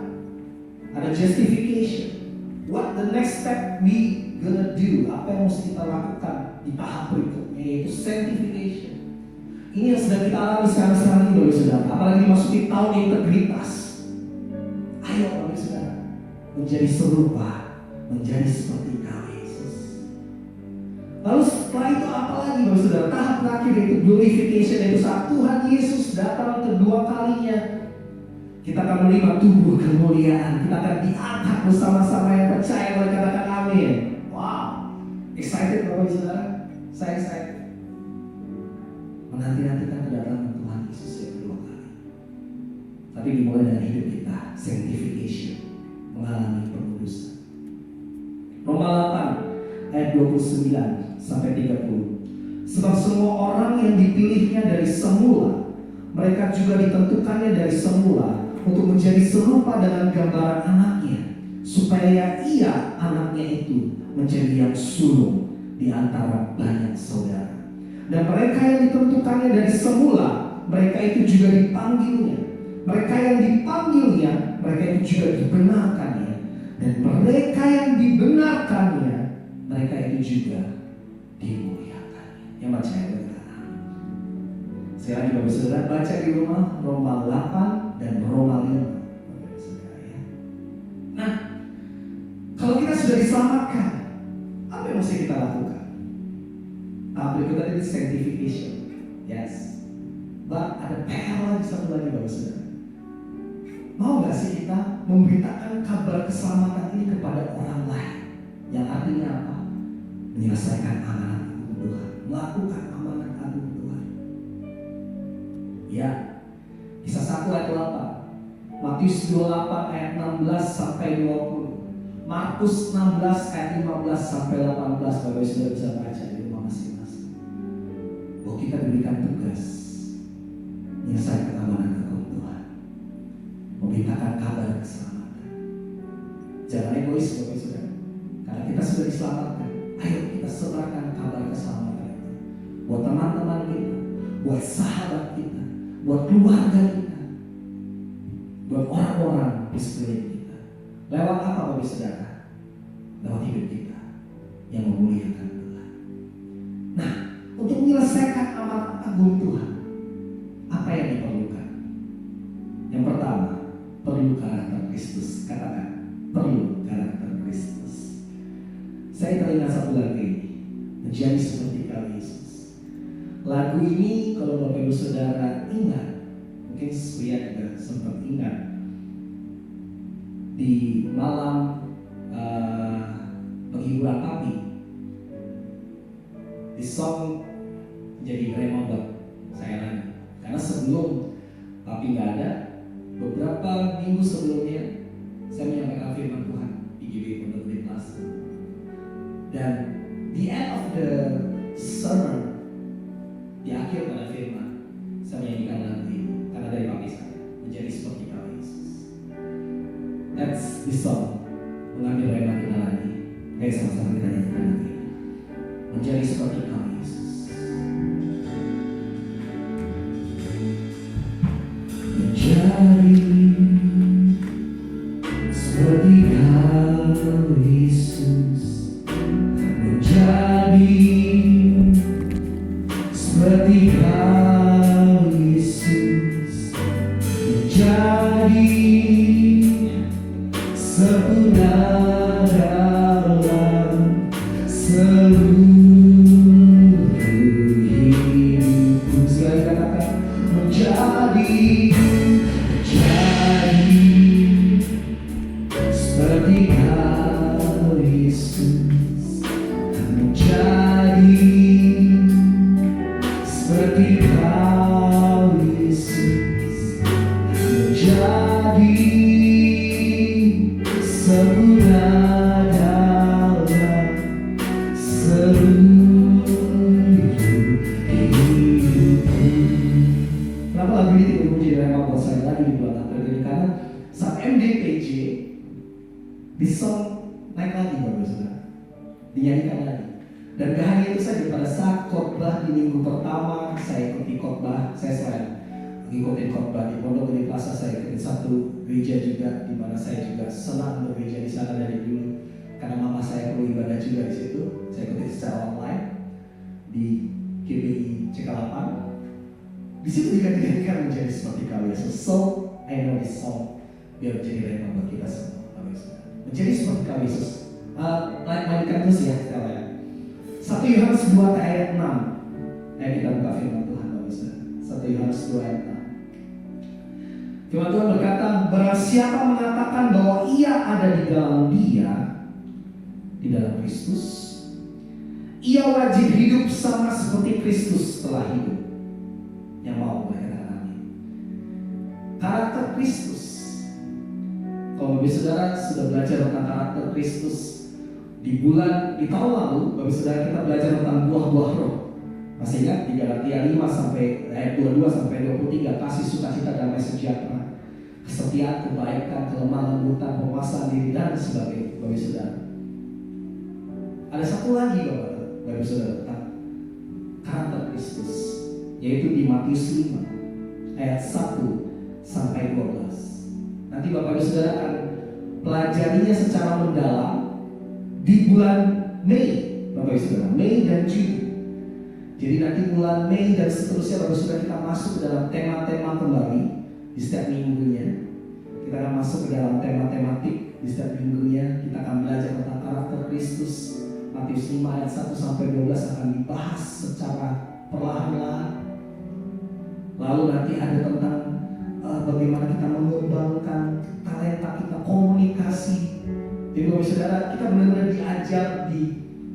ada justification. What the next step we gonna do? Apa yang mesti kita lakukan di tahap berikutnya, yaitu sanctification. Ini yang sedang kita alami sekarang ini Bapak Saudara. Apalagi dimasuki tahun integritas. Ayo Bapak Saudara, menjadi serupa, menjadi seperti Kau Yesus. Lalu setelah itu apa lagi Bapak Saudara? Tahap terakhir yaitu glorification, yaitu saat Tuhan Yesus datang kedua kalinya. Kita akan menerima tubuh kemuliaan. Kita akan diangkat bersama-sama yang percaya boleh katakan amin. Wow, excited Bapak Saudara? Saya excited. Menanti-nantikan kedatangan Tuhan Yesus yang kedua kali. Tapi dimulai dari hidup kita, sanctification, mengalami pengudusan. Roma 8 ayat 29 sampai 30. Sebab semua orang yang dipilihnya dari semula, mereka juga ditentukannya dari semula untuk menjadi serupa dengan gambaran anaknya, supaya ia, anaknya itu, menjadi yang sulung di antara banyak saudara. Dan mereka yang ditentukannya dari semula, mereka itu juga dipanggilnya. Mereka yang dipanggilnya, mereka itu juga dibenarkannya. Dan mereka yang dibenarkannya, mereka itu juga dimuliakannya. Yang baca ya, sekarang Bapak Saudara baca di rumah Roma 8 dan Roma 5. Nah, kalau kita sudah diselamatkan, apa yang mesti kita lakukan? Berikut tadi sanctification, yes. But ada PR lagi satu lagi Bapak Saudara. Mau gak sih kita memberitakan kabar keselamatan ini kepada orang lain? Yang artinya apa? Menyelesaikan amanat Tuhan, melakukan amanat agung Tuhan. Ya, Kisah 1 ayat 8, Matius 28 ayat 16 sampai 20, Markus 16 ayat 15 sampai 18. Bapak sudah bisa baca di rumah masing-masing. Bahwa kita diberikan tugas menyelesaikan amanat agung Tuhan, memberitakan kabar keselamatan. Jangan egois Bapak Saudara, karena kita sudah diselamatkan. Ayo kita sebarkan kabar keselamatan itu buat teman-teman kita, buat sahabat kita, buat keluarga kita, buat orang-orang di sekeliling kita. Lewat apa Bapak Saudara? Lewat hidup kita yang memuliakan Tuhan. Nah, untuk menyelesaikan amanat agung Tuhan, apa yang diperlukan? Yang pertama, perlu karakter Kristus. Katakan, perlu karakter Kristus. Saya teringat satu lagu ini, menjadi seperti kau Yesus. Lagu ini kalau Bapak Ibu Saudara ingat, mungkin Surya juga sempat ingat, di malam penghiburan Papi, di song jadi remember saya lagi. Karena sebelum Papi nggak ada, beberapa minggu sebelumnya saya menyampaikan firman Tuhan di GBI Pondok Gede Plaza. Dan di end of the sermon, di akhir pada firman, saya menyanyikan lagu ini karena dari Papi saya, menjadi seperti kau Yesus. That's the song, mengambil rema kita lagi. Ayo sama-sama kita nyanyikan lagu ini, menjadi seperti kau Yesus. Menjadi seperti kau Yesus, menjadi seperti kau Yesus, menjadi sempurna dalam seluruh hidupku. Sekali katakan, menjadi seperti kau Yesus, menjadi seperti kau Yesus, menjadi sempurna dalam seluruh hidupku. Kenapa lagu ini tidak menjadi rema buat saya lagi di bulan April ini? Karena saat MDPJ di song naik lagi Bapak Saudara, dinyanyikan lagi. Dan gak hanya itu saja, pada saat khotbah di minggu pertama saya ikuti khotbah, saya selain mengikuti khotbah di Pondok Gede Plaza, saya ikuti satu gereja juga, di mana saya juga senang bergereja di sana dari dulu karena mama saya perlu ibadah juga di situ. Saya ikuti secara online di GBI Cekalapan. Di situ juga dinyanyikan menjadi seperti kau Yesus. So I know this song biar menjadi rema buat kita semua. Menjadi seperti kau Yesus. Mainkan terus ya sekalian. 1 Yohanes 2 ayat 6. Ayo kita buka firman Tuhan Bapak Saudara. 1 Yohanes 2 ayat 6. Firman Tuhan berkata, barang siapa mengatakan bahwa ia ada di dalam Dia, di dalam Kristus, ia wajib hidup sama seperti Kristus telah hidup. Yang mau berkata amin. Karakter Kristus. Kalau Bapak Saudara sudah belajar tentang karakter Kristus di tahun lalu, Bapak Saudara kita belajar tentang buah-buah roh. Masih ingat di Galatia 5 sampai ayat 22 sampai 23, kasih, sukacita, damai, sejahtera. kesetiaan, kebaikan, kelemah lembutan, penguasaan diri, dan sebagainya, Bapak Saudara. Ada satu lagi Bapak Saudara tentang karakter Kristus, yaitu di Matius 5 ayat 1 sampai 12. Nanti Bapak Saudara akan pelajarinya secara mendalam di bulan Mei, Bapak Saudara, Mei dan Juni. Jadi nanti bulan Mei dan seterusnya Bapak Saudara kita masuk ke dalam tema-tema kembali di setiap minggunya. Kita akan masuk ke dalam tema tematik di setiap minggunya. Kita akan belajar tentang karakter Kristus. Matius 5 ayat 1 sampai 12 akan dibahas secara perlahan-lahan. Lalu nanti ada tentang bagaimana kita mengembangkan talenta kita, komunikasi. Jadi Bapak Saudara, kita benar-benar diajar di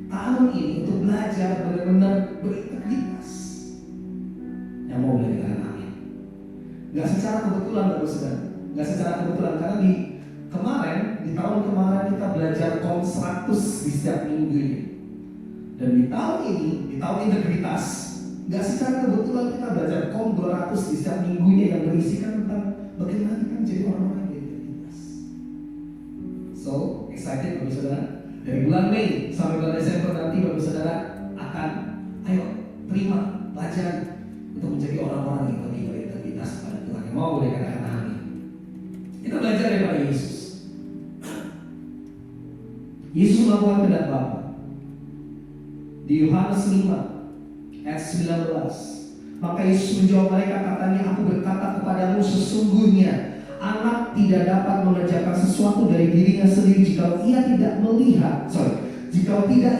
tahun ini untuk belajar benar-benar berintegritas. Yang mau belajar amin. Gak secara kebetulan Bapak Saudara, gak secara kebetulan karena di tahun kemarin kita belajar KOM 100 di setiap minggu ini. Dan di tahun ini, di tahun integritas, gak secara kebetulan kita belajar KOM 200 di setiap minggunya yang berisikan tentang bagaimana kita menjadi orang-orang yang berintegritas. So, excited Bapak Saudara. Dari bulan Mei sampai bulan Desember nanti Bapak Saudara akan terima pelajaran untuk menjadi orang-orang yang lebih berintegritas kepada Tuhan. Yang mau boleh katakan amin. Kita belajar daripada Yesus. Yesus melakukan kehendak Bapa. Di Yohanes 5 ayat 19. Maka Yesus menjawab mereka, katanya, aku berkata kepadamu sesungguhnya anak tidak dapat mengerjakan sesuatu dari dirinya sendiri jika tidak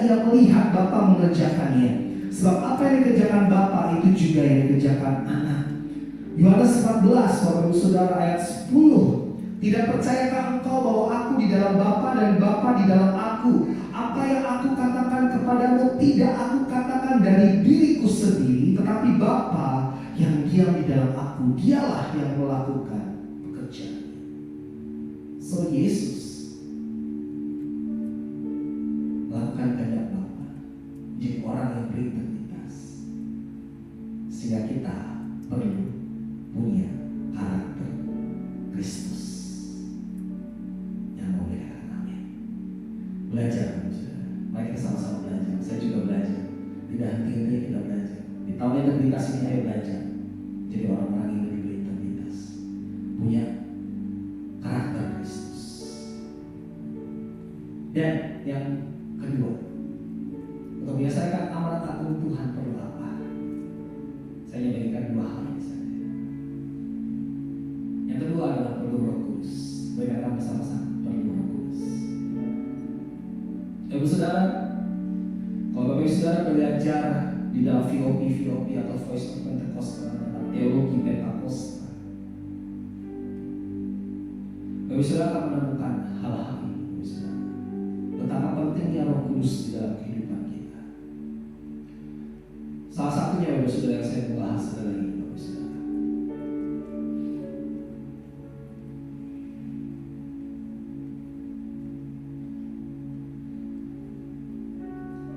ia melihat Bapa mengerjakannya. Sebab apa yang dikerjakan Bapa itu juga yang dikerjakan anak. Yohanes 14 Bapak Saudara ayat 10. Tidak percayakah engkau bahwa aku di dalam Bapa dan Bapa di dalam aku? Apa yang aku katakan kepadamu tidak aku katakan dari diriku sendiri, tetapi Bapa yang diam di dalam aku, dialah yang melakukan pekerjaan. So Yesus melakukan kehendak Bapa, menjadi orang yang berintegritas, sehingga kita perlu punya karakter Kristus. Yang mau belajar, amin. Belajar, saudara. Mari kita sama-sama belajar. Saya juga belajar. Tidak henti-henti kita belajar. Di tahun integritas ini ayo belajar. Jadi orang-orang yang lebih berintegritas, punya karakter Kristus. Dan yang kedua, untuk menyelesaikan amanat agung Tuhan perlu apa? Saya berikan dua hal saja. Yang kedua adalah perlu Roh Kudus. Berkata bersama-sama, perlu Roh Kudus. Ibu saudara, kalau Bapak Ibu saudara belajar di dalam VOP atau Voice of Pentecost tentang teologi Pentakosta, Bapak Ibu saudara akan menemukan hal-hal ini. Bapak saudara, betapa pentingnya Roh Kudus di dalam kehidupan kita. Salah satunya Bapak saudara yang saya bahas adalah ini, Bapak saudara.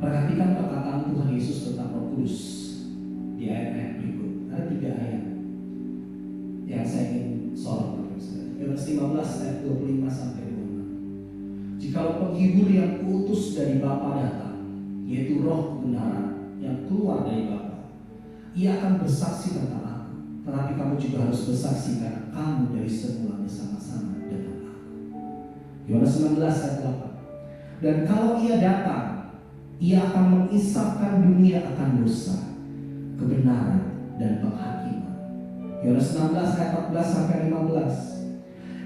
Perhatikan perkataan Tuhan Yesus tentang Roh Kudus di ayat-ayat berikut. Ada 3 ayat yang saya ingin sorot. Yohanes 15 ayat 25 sampai 26. Jikalau penghibur yang kuutus dari Bapa datang, yaitu Roh kebenaran yang keluar dari Bapa, ia akan bersaksi tentang aku. Tetapi kamu juga harus bersaksi karena kamu dari semula bersama-sama dengan aku. Yohanes 19 ayat 8. Dan kalau ia datang, ia akan mengisahkan dunia akan dosa, kebenaran, dan penghakiman. Yohanes 16 ayat 14 sampai 15.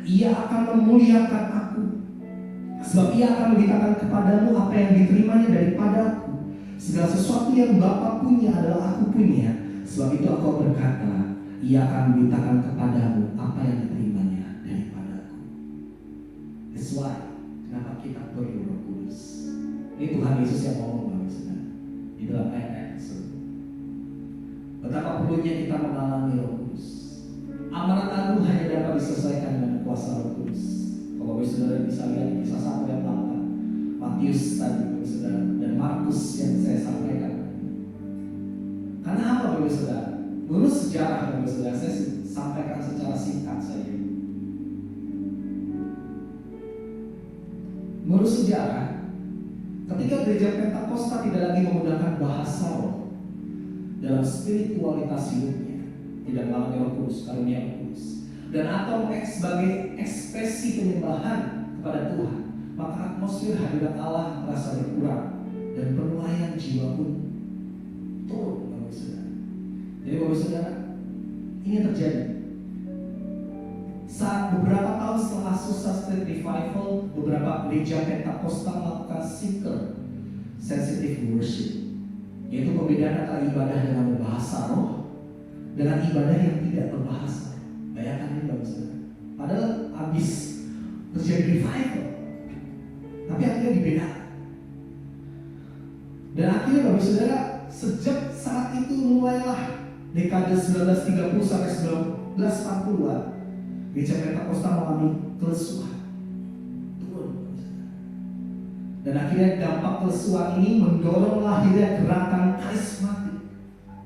Ia akan memuliakan aku, sebab ia akan memberitakan kepadamu apa yang diterimanya daripada aku. Segala sesuatu yang Bapa punya adalah aku punya. Sebab itu aku berkata, ia akan memberitakan kepadamu apa yang diterimanya daripada aku. That's why kenapa kita perlu Roh Kudus. Ini Tuhan Yesus yang ngomong Bapak Saudara di dalam ayat-ayat tersebut. Betapa perlunya kita mengalami Roh Kudus. Amanat agung hanya dapat diselesaikan dengan kuasa Roh Kudus. Kalau Bapak Saudara bisa lihat kisah 1 ayat 8, Matius tadi Bapak Saudara, dan Markus yang saya sampaikan. Karena apa Bapak Saudara? Menurut sejarah Bapak Saudara, saya sampaikan secara singkat saja. menurut sejarah, ketika gereja Pentakosta tidak lagi menggunakan bahasa roh dalam spiritualitas hidupnya, tidak mengalami Roh Kudus, karunia Roh Kudus, dan atau sebagai ekspresi penyembahan kepada Tuhan, maka atmosfer hadirat Allah terasa berkurang dan penilaian jiwa pun turun, Bapak Saudara. Jadi Bapak Saudara, ini yang terjadi saat beberapa tahun setelah Azusa Street Revival, beberapa gereja Pentakosta melakukan seeker sensitive worship, yaitu pembedaan antara ibadah dengan berbahasa roh dengan ibadah yang tidak berbahasa. Bayangkan ini Bapak Saudara. Padahal habis terjadi revival, tapi akhirnya dibedakan. Dan akhirnya Bapak Saudara, sejak saat itu mulailah dekade 1930 sampai 1940-an, gereja Pentakosta mengalami kelesuan, turun. Dan akhirnya dampak kelesuan ini mendorong lahirnya gerakan karismatik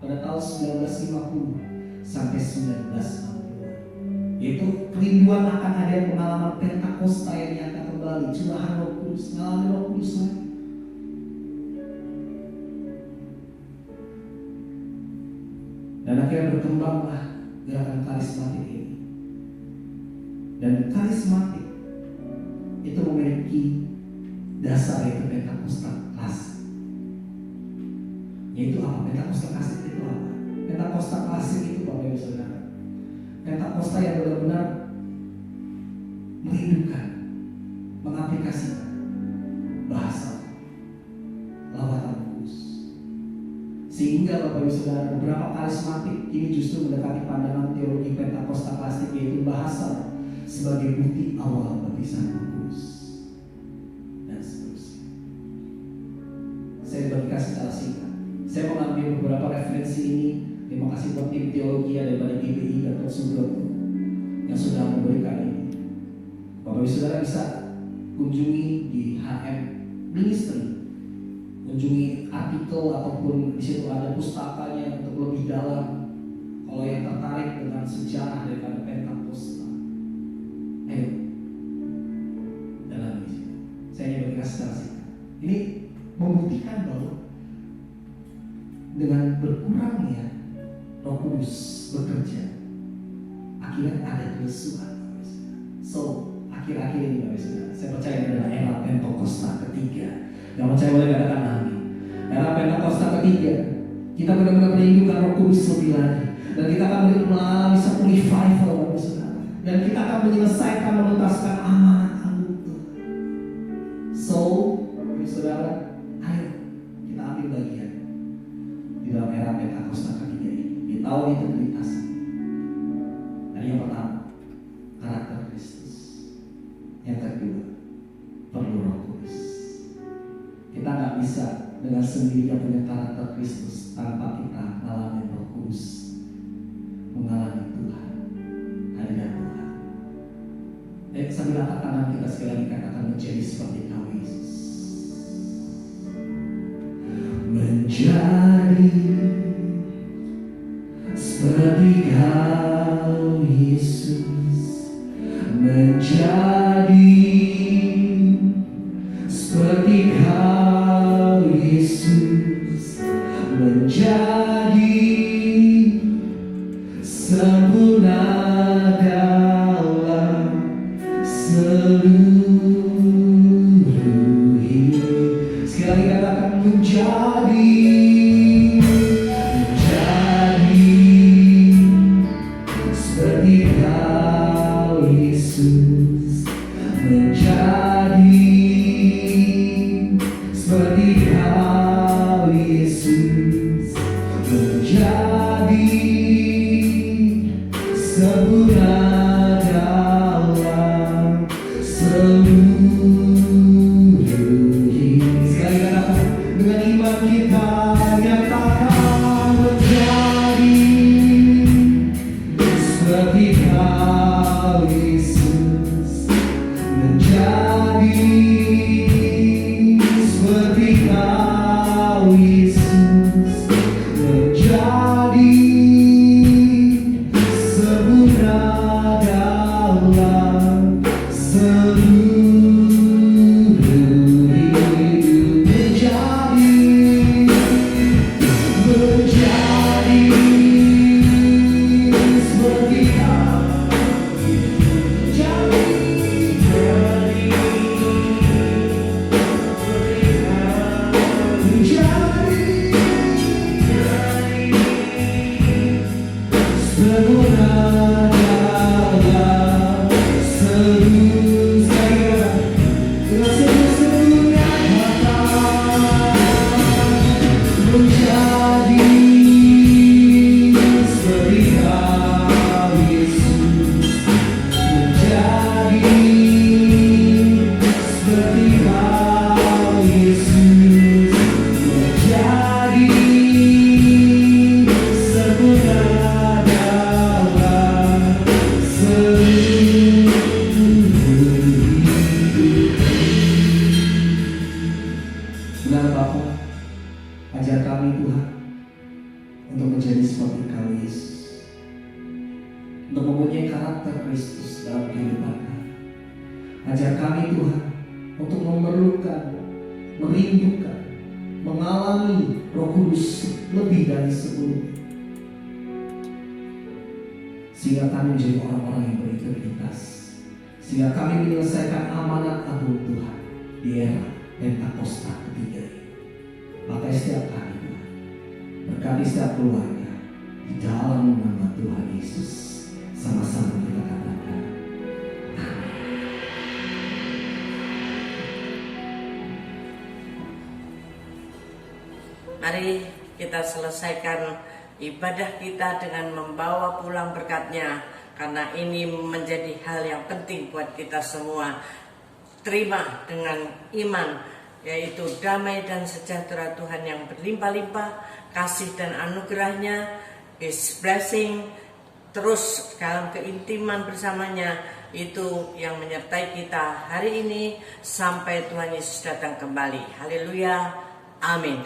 pada tahun 1950 sampai 1960, yaitu kerinduan akan hadirnya pengalaman Pentakosta yang nyata kembali, curahan Roh Kudus, mengalami Roh Kudus lagi. Dan akhirnya berkembanglah gerakan karismatik ini. Dan karismatik itu memiliki dasar, yaitu Pentakosta klasik. Yaitu apa? Pentakosta klasik itu apa? Pentakosta klasik itu Bapak Ibu Saudara, Pentakosta yang benar-benar merindukan, mengaplikasikan bahasa lawatan kudus. Sehingga Bapak Ibu Saudara, beberapa karismatik ini justru mendekati pandangan teologi Pentakosta klasik, yaitu bahasa sebagai bukti awal baptisan Roh Kudus dan seterusnya. Saya bagikan secara singkat. Saya mengambil beberapa referensi ini. Terima kasih buat tim teologi daripada GBI Dr. Sugroto yang sudah memberikan ini. Bapak Ibu Saudara bisa kunjungi di HM Ministry, kunjungi artikel ataupun di situ ada pustakanya untuk lebih dalam. Kalau yang tertarik dengan sejarah daripada Pentakosta, ayo dalam ini. Saya ingin berikan secara singkat. Ini membuktikan bahwa dengan berkurangnya Roh Kudus bekerja, akhirnya ada kelesuan. So, akhir-akhir ini Bapak Saudara, saya percaya ini adalah era Pentakosta ketiga. Yang percaya boleh katakan amin. Era Pentakosta ketiga, kita benar-benar merindukan Roh Kudus lebih lagi, dan kita akan mengalami satu revival Bapak Saudara, dan kita akan menyelesaikan, menuntaskan amanat agung Tuhan. So, Bapak Saudara, ayo kita ambil bagian di dalam era Pentakosta ketiga ini, di tahun integritas. Dan yang pertama, karakter Kristus. Yang kedua, perlu Roh Kudus. Kita nggak bisa dengan sendirinya punya karakter Kristus tanpa kita mengalami Roh Kudus, mengalami Tuhan, hadirat Tuhan. Sambil angkat tangan kita sekali lagi katakan, menjadi seperti Kau Yesus. Menjadi seperti Kau Yesus, menjadi seperti Kau Yesus, menjadi sempurna dalam seluruh hidup. Sekali lagi katakan, menjadi seperti Kau Yesus, menjadi seperti Kau Yesus, menjadi sempurna dalam seluruh hidup. Sekali katakan, dengan iman kita nyatakan, menjadi seperti Kau Yesus, menjadi seperti Kau Yesus, menjadi sempurna dalam seluruh kami Tuhan untuk memerlukan, merindukan, mengalami Roh Kudus lebih dari sebelumnya. Sehingga kami menjadi orang-orang yang berintegritas. Sehingga kami menyelesaikan amanat agung Tuhan di era Pentakosta ketiga ini. Pakai setiap kali Tuhan, berkati setiap keluarga di dalam nama Tuhan Yesus. Sama-sama kita katakan amin. Mari kita selesaikan ibadah kita dengan membawa pulang berkat-Nya, karena ini menjadi hal yang penting buat kita semua. Terima dengan iman, yaitu damai dan sejahtera Tuhan yang berlimpah-limpah, kasih dan anugerahnya, His blessing, terus dalam keintiman bersamanya, itu yang menyertai kita hari ini sampai Tuhan Yesus datang kembali. Haleluya, amin.